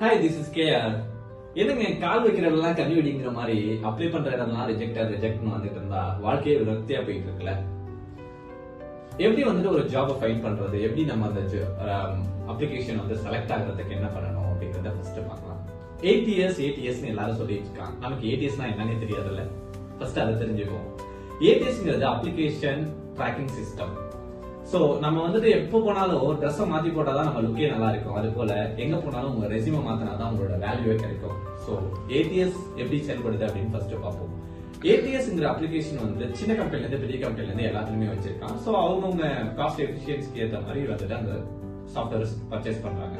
Hi, this is KR. என்னங்க கால் வைக்கிற இடம்லாம் கண்ணி வெடிங்கிற மாதிரி அப்ளை பண்ற இடம்லாம் ரிஜெக்ட்னு வந்துட்டு இருந்தா வாழ்க்கையே விரக்தியா போயிட்டு இருக்குல்ல. எப்படி வந்துட்டு ஒரு ஜாபை ஃபைண்ட் பண்றது, எப்படி நம்ம அந்த அப்ளிகேஷன் வந்து செலக்ட் ஆகிறதுக்கு என்ன பண்ணணும் அப்படிங்கறத ஃபர்ஸ்ட் பார்க்கலாம். ஏடிஎஸ்னு எல்லாரும் சொல்லிட்டு இருக்காங்க. நமக்கு ஏடிஎஸ்னா என்னன்னே தெரியாதுல்ல. ஃபர்ஸ்ட் அதை தெரிஞ்சுக்குவோம். ஏடிஎஸ்ங்கிறது அப்ளிகேஷன் ட்ராக்கிங் சிஸ்டம். சோ நம்ம வந்துட்டு எப்போ போனாலும் ட்ரெஸ் மாத்தி போட்டாதான் நம்ம லுக்கே நல்லா இருக்கும். அது போல எங்க போனாலும் உங்க ரெஸ்யூமை மாத்தினாதான் உங்களோட வேல்யூவே கிடைக்கும். சோ ஏடிஎஸ் எப்படி செயல்படுது அப்படின்னு ஃபர்ஸ்ட் பார்ப்போம். ஏடிஎஸ்ங்கிற அப்ளிகேஷன் வந்து சின்ன கம்பெனில இருந்து பெரிய கம்பெனில இருந்து எல்லாத்துலயுமே வச்சிருக்காங்க. சோ அவங்கவுங்க காஸ்ட் எஃபிஷியன்சிக்கு ஏற்ற மாதிரி வந்துட்டு அந்த சாஃப்ட்வேர்ஸ் பர்ச்சேஸ் பண்றாங்க.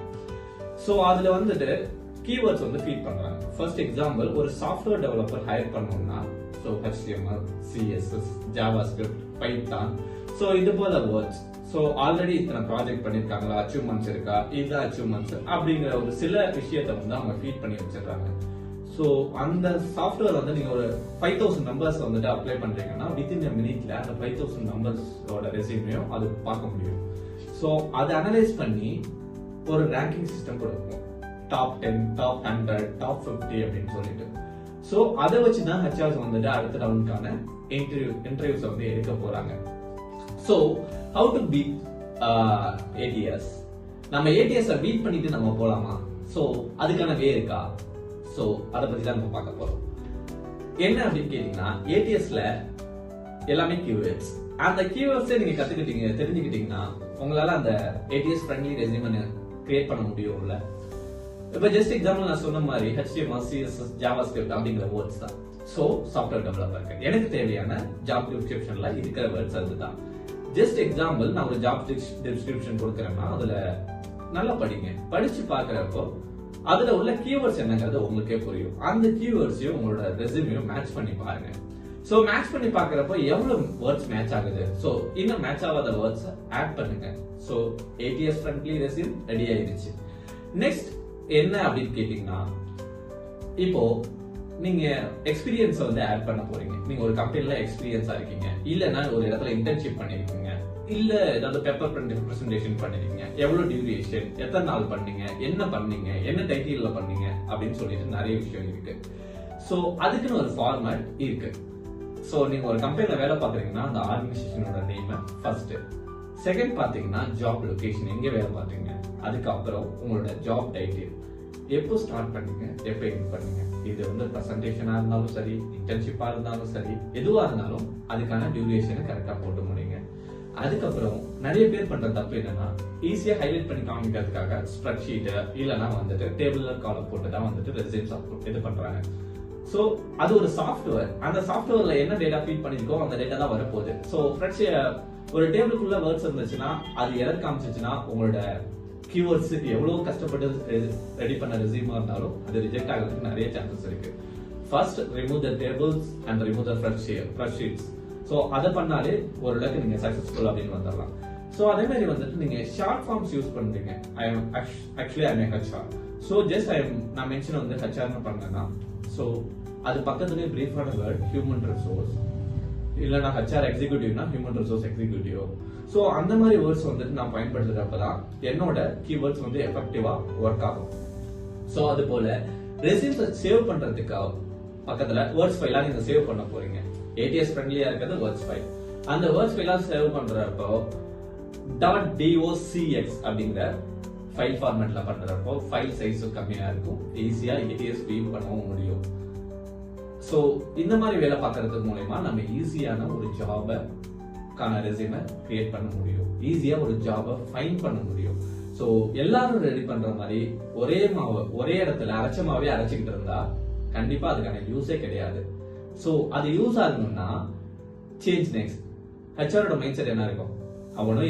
சோ அதுல வந்துட்டு கீவேர்ட்ஸ் வந்து ஃபீட் பண்றாங்க. ஃபர்ஸ்ட் எக்ஸாம்பிள், ஒரு சாஃப்ட்வேர் டெவலப்பர் ஹையர் பண்ணணும்னா so HTML, CSS, JavaScript, Python, so இது போல வேர்ட்ஸ். சோ ஆல்ரெடி இத்தனை ப்ராஜெக்ட் பண்ணிருக்காங்களா, அச்சீவ்மெண்ட்ஸ் இருக்கா, இது அச்சீவ்மெண்ட்ஸ் அப்படிங்கிற ஒரு சில விஷயத்தை வந்து அவங்க ஃபீட் பண்ணி வச்சிருக்காங்க. சோ அந்த சாஃப்ட்வேர் வந்து நீங்க ஒரு 5000 நம்பர்ஸ் வந்துட்டு அப்ளை பண்றீங்கன்னா வித்தின் a மினிட்ல அந்த 5000 நம்பர்ஸோட ரெஸ்யூமையும் அது பார்க்க முடியும். சோ அதை அனலைஸ் பண்ணி ஒரு ரேங்கிங் சிஸ்டம் கொடுக்கும். டாப் 10, டாப் 100, டாப் 50 அப்படின்னு சொல்லிட்டு. சோ அதை வச்சுதான் ஹெச்ஆர்ஸ் வந்துட்டு அடுத்த ரவுண்டுக்கான இன்டர்வியூஸ் வந்து எடுக்க போறாங்க. So how to beat ATS? நம்ம ATS பீட் பண்ணிட்டு நம்ம போலாமா? சோ அதுக்கான வே இருக்கா? சோ அத பத்தி தான் நம்ம பார்க்க போறோம். என்ன அப்படின்னு கேட்டீங்கன்னா, ATSல எல்லாமே கீவேர்ட்ஸ். அந்த கீவேர்ட்ஸை நீங்க கத்துக்கிட்டீங்க, தெரிஞ்சுக்கிட்டீங்கன்னா உங்களால அந்த ATS ஃப்ரெண்ட்லி ரெஸ்யூமை கிரியேட் பண்ண முடியும்ல. இப்ப ஜஸ்ட் எக்ஸாம்பிள் நான் சொன்ன மாதிரி HTML, CSS, JavaScript அப்படிங்கிற வேர்ட்ஸ் தான். சோ சாஃப்ட்வேர் டெவலப்பருக்கு எனக்கு தேவையான ஜாப் டிஸ்கிரிப்ஷன்ல இருக்கிற வேர்ட்ஸ் அதுதான். ஜஸ்ட் எக்ஸாம்பிள், நான் ஒரு ஜாப் டிஸ்கிரிப்ஷன் கொடுக்கறேன்னா அதுல நல்லா படிங்க. படிச்சு பாக்குறப்போ அதுல உள்ள கீவேர்ட்ஸ் என்னங்கிறது உங்களுக்கே புரியும். அந்த கீவேர்ட்ஸையும் உங்களோட ரெஸ்யூமையும் மேட்ச் பண்ணி பாருங்க. சோ மேட்ச் பண்ணி பாக்குறப்போ எவ்வளவு வேர்ட்ஸ் மேட்ச் ஆகுது, சோ இன்னும் மேட்ச் ஆகாத வேர்ட்ஸ் ஆட் பண்ணுங்க. So ATS friendly resume ready ஆயிடுச்சு. நெக்ஸ்ட் என்ன அப்படின்னு கேட்டீங்கன்னா, இப்போ நீங்க எக்ஸ்பீரியன்ஸ் வந்து ஆட் பண்ண போறீங்க. நீங்க ஒரு கம்பெனில எக்ஸ்பீரியன்ஸா இருக்கீங்க, இல்லன்னா ஒரு இடத்துல இன்டர்ன்ஷிப் பண்ணிருக்கீங்க, இல்ல ஏதாவது பேப்பர் பிரசன்டேஷன் பண்ணிருக்கீங்க, எவ்வளவு டியூரேஷன், எத்தனை நாள் பண்ணீங்க, என்ன பண்ணீங்க, என்ன டைட்டில்ல பண்ணீங்க அப்படின்னு சொல்லிட்டு நிறைய விஷயம் இருக்கு. சோ அதுக்குன்னு ஒரு ஃபார்மேட் இருக்கு. சோ நீங்க ஒரு கம்பெனில வேலை பாக்குறீங்கன்னா அந்த ஆர்கனைசேஷனோட நேம் ஃபர்ஸ்ட். செகண்ட் பாத்தீங்கன்னா ஜாப் லொகேஷன், எங்க வேலை பாத்தீங்க, அதுக்கப்புறம் உங்களோட ஜாப் டைட்டில், எப்போ ஸ்டார்ட் பண்ணீங்க, எப்போ எண்ட் பண்ணீங்க. இது வந்து பிரசன்டேஷனா இருந்தாலும் சரி, இன்டர்ன்ஷிப்பா இருந்தாலும் சரி, எதுவா இருந்தாலும் அதுக்கான டியூரேஷனை கரெக்டா போட்டு முடிங்க. அதுக்கப்புறம் நிறைய பேர் பண்ற தப்பு என்னன்னா, ஈஸியா ஹைலைட் பண்ணி காமிக்கிறதுக்காக ஸ்ப்ரெட் ஷீட் இல்லைன்னா வந்துட்டு டேபிள்ல காலம் போட்டு தான் வந்துட்டு ரெஸ்யூம்ஸ் இது பண்றாங்க. சோ அது ஒரு சாஃப்ட்வேர். அந்த சாஃப்ட்வேர்ல என்ன டேட்டா ஃபீட் பண்ணிருக்கோ அந்த டேட்டா தான் வரப்போகுது. சோ ஒரு டேபிளுக்குள்ள வேர்ட்ஸ் இருந்துச்சுன்னா அது எரர் காமிச்சிச்சுன்னா உங்களோட கீவேர்ட்ஸ் எவ்வளவு கஷ்டப்பட்டு ரெடி பண்ண ரெஸ்யூமா இருந்தாலும் அது ரிஜெக்ட் ஆகிறதுக்கு நிறைய சான்சஸ் இருக்கு. First remove the tables and remove the spread sheets. So அதை பண்ணாலே ஓரளவுக்கு நீங்க சக்சஸ்ஃபுல் அப்படின்னு வந்துடலாம். சோ அதே மாதிரி வந்துட்டு நீங்க ஷார்ட் ஃபார்ம்ஸ் யூஸ் பண்றீங்க. I am HR. So just நான் மென்ஷன் வந்து HRன்னு பண்ணேன்னா சோ அது பக்கத்துலயே பிரீஃபான வேர்ட் ஹியூமன் ரிசோர்ஸ், இல்லைன்னா HR எக்ஸிக்யூட்டிவ்னா ஹியூமன் ரிசோர்ஸ் எக்ஸிக்யூட்டிவ். சோ அந்த மாதிரி வேர்ட்ஸ் வந்துட்டு நான் பயன்படுத்துறப்பதான் என்னோட கீவேர்ட்ஸ் வந்து எஃபெக்டிவா ஒர்க் ஆகும். சோ அது போல ரெஸ்யூம்ஸ் சேவ் பண்றதுக்கு பக்கத்துல வேர்ட்ஸ் ஃபைலா நீங்க சேவ் பண்ண போறீங்க. ATS ஃப்ரெண்ட்லியா இருக்கிறது வேர்ட்ஸ் ஃபைல். அந்த வேர்ட்ஸ் ஃபைலா சேவ் பண்றப்போ .docx அப்படிங்கிற ஃபைல் ஃபார்மேட்ல பண்றப்போ ஃபைல் சைஸ் கம்மியா இருக்கும், ஈஸியா ATS வியூ பண்ணவும் முடியும். சோ இந்த மாதிரி வேலை பார்க்கறது மூலமா நம்ம ஈஸியான ஒரு ஜாப ரெஸ்யூமை கிரியேட் பண்ண முடியும், ஈஸியா ஒரு ஜாப ஃபைண்ட் பண்ண முடியும். சோ எல்லாரும் ரெடி பண்ற மாதிரி ஒரே இடத்துல அரைச்ச மாவே அரைச்சுக்கிட்டு இருந்தா கண்டிப்பா அதுக்கான யூஸே கிடையாது. சோ அது யூஸ் ஆகணும்னா சேஞ்ச் நெக்ஸ்ட். HRோட மைண்ட் செட் என்ன இருக்கும், அவனும்